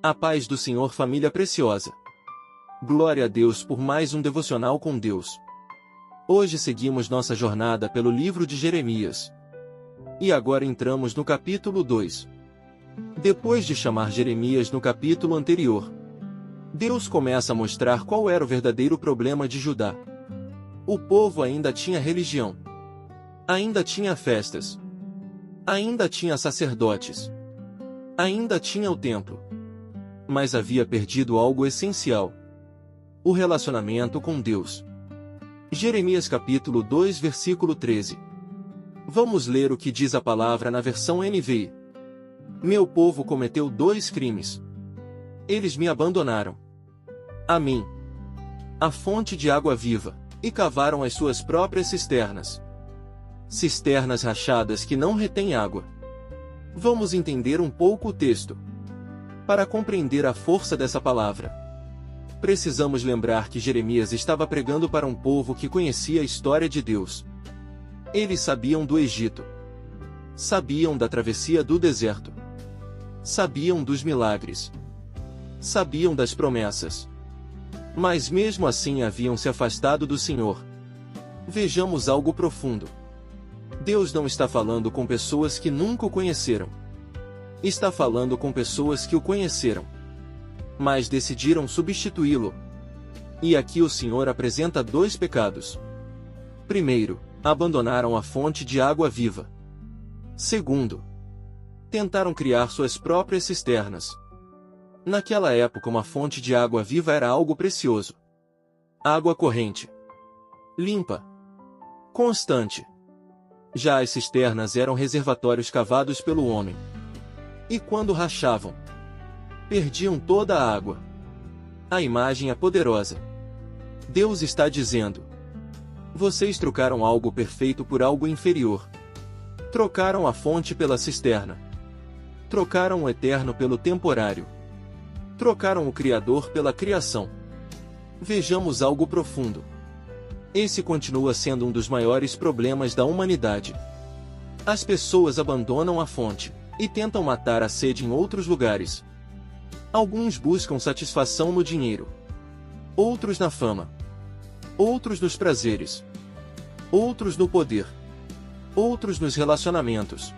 A paz do Senhor, família preciosa. Glória a Deus por mais um devocional com Deus. Hoje seguimos nossa jornada pelo livro de Jeremias. E agora entramos no capítulo 2. Depois de chamar Jeremias no capítulo anterior, Deus começa a mostrar qual era o verdadeiro problema de Judá. O povo ainda tinha religião. Ainda tinha festas. Ainda tinha sacerdotes. Ainda tinha o templo. Mas havia perdido algo essencial: o relacionamento com Deus. Jeremias capítulo 2 versículo 13. Vamos ler o que diz a palavra na versão NVI. Meu povo cometeu 2 crimes. Eles me abandonaram, a mim, a fonte de água viva, e cavaram as suas próprias cisternas. Cisternas rachadas que não retêm água. Vamos entender um pouco o texto. Para compreender a força dessa palavra, precisamos lembrar que Jeremias estava pregando para um povo que conhecia a história de Deus. Eles sabiam do Egito. Sabiam da travessia do deserto. Sabiam dos milagres. Sabiam das promessas. Mas mesmo assim haviam se afastado do Senhor. Vejamos algo profundo. Deus não está falando com pessoas que nunca o conheceram. Está falando com pessoas que o conheceram, mas decidiram substituí-lo. E aqui o Senhor apresenta 2 pecados. Primeiro, abandonaram a fonte de água viva. Segundo, tentaram criar suas próprias cisternas. Naquela época uma fonte de água viva era algo precioso. Água corrente, limpa, constante. Já as cisternas eram reservatórios cavados pelo homem. E quando rachavam, perdiam toda a água. A imagem é poderosa. Deus está dizendo: vocês trocaram algo perfeito por algo inferior. Trocaram a fonte pela cisterna. Trocaram o eterno pelo temporário. Trocaram o Criador pela criação. Vejamos algo profundo. Esse continua sendo um dos maiores problemas da humanidade. As pessoas abandonam a fonte e tentam matar a sede em outros lugares. Alguns buscam satisfação no dinheiro. Outros na fama. Outros nos prazeres. Outros no poder. Outros nos relacionamentos.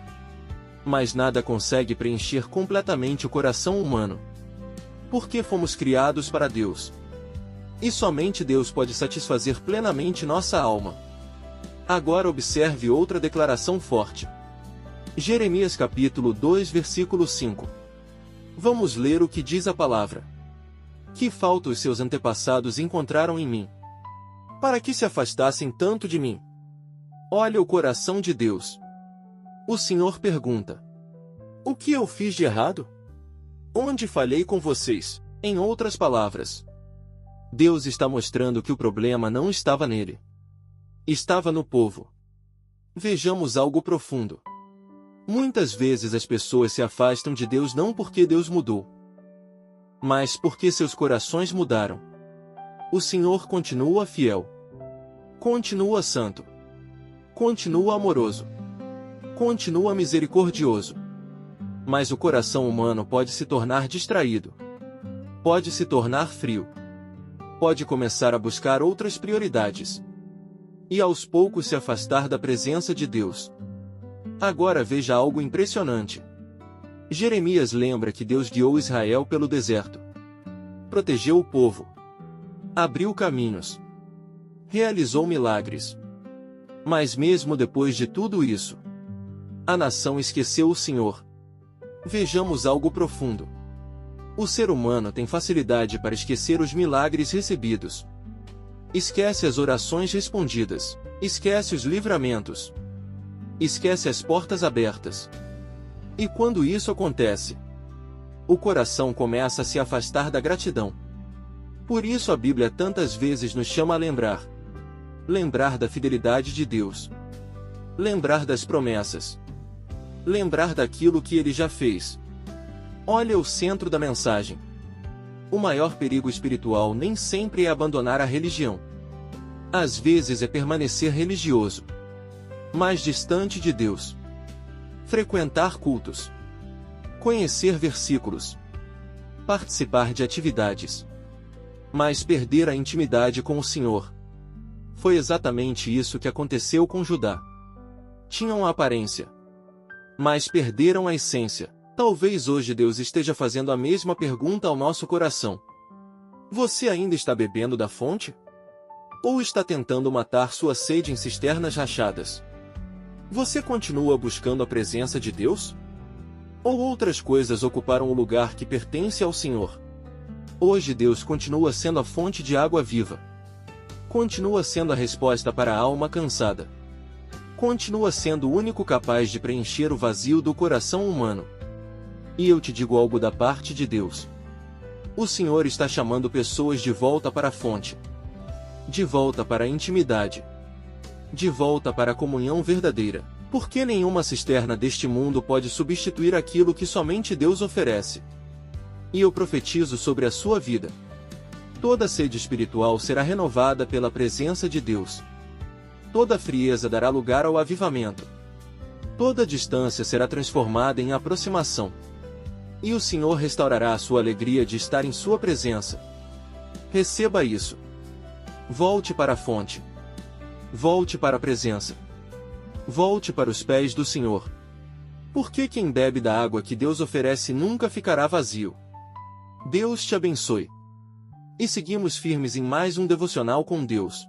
Mas nada consegue preencher completamente o coração humano. Porque fomos criados para Deus. E somente Deus pode satisfazer plenamente nossa alma. Agora observe outra declaração forte. Jeremias capítulo 2 versículo 5. Vamos ler o que diz a palavra. Que falta os seus antepassados encontraram em mim, para que se afastassem tanto de mim? Olha o coração de Deus. O Senhor pergunta: o que eu fiz de errado? Onde falhei com vocês? Em outras palavras, Deus está mostrando que o problema não estava nele. Estava no povo. Vejamos algo profundo. Muitas vezes as pessoas se afastam de Deus não porque Deus mudou, mas porque seus corações mudaram. O Senhor continua fiel. Continua santo. Continua amoroso. Continua misericordioso. Mas o coração humano pode se tornar distraído. Pode se tornar frio. Pode começar a buscar outras prioridades. E aos poucos se afastar da presença de Deus. Agora veja algo impressionante. Jeremias lembra que Deus guiou Israel pelo deserto. Protegeu o povo. Abriu caminhos. Realizou milagres. Mas mesmo depois de tudo isso, a nação esqueceu o Senhor. Vejamos algo profundo. O ser humano tem facilidade para esquecer os milagres recebidos. Esquece as orações respondidas. Esquece os livramentos. Esquece as portas abertas. E quando isso acontece, o coração começa a se afastar da gratidão. Por isso a Bíblia tantas vezes nos chama a lembrar. Lembrar da fidelidade de Deus. Lembrar das promessas. Lembrar daquilo que Ele já fez. Olha o centro da mensagem. O maior perigo espiritual nem sempre é abandonar a religião. Às vezes é permanecer religioso, mais distante de Deus. Frequentar cultos. Conhecer versículos. participar de atividades, mas perder a intimidade com o Senhor. Foi exatamente isso que aconteceu com Judá. Tinham a aparência, mas perderam a essência. Talvez hoje Deus esteja fazendo a mesma pergunta ao nosso coração. Você ainda está bebendo da fonte? Ou está tentando matar sua sede em cisternas rachadas? Você continua buscando a presença de Deus? Ou outras coisas ocuparam o lugar que pertence ao Senhor? Hoje Deus continua sendo a fonte de água viva. Continua sendo a resposta para a alma cansada. Continua sendo o único capaz de preencher o vazio do coração humano. E eu te digo algo da parte de Deus. O Senhor está chamando pessoas de volta para a fonte. De volta para a intimidade. De volta para a comunhão verdadeira. Porque nenhuma cisterna deste mundo pode substituir aquilo que somente Deus oferece. E eu profetizo sobre a sua vida. Toda sede espiritual será renovada pela presença de Deus. Toda frieza dará lugar ao avivamento. Toda distância será transformada em aproximação. E o Senhor restaurará a sua alegria de estar em sua presença. Receba isso. Volte para a fonte. Volte para a presença. Volte para os pés do Senhor. Porque quem bebe da água que Deus oferece nunca ficará vazio. Deus te abençoe. E seguimos firmes em mais um devocional com Deus.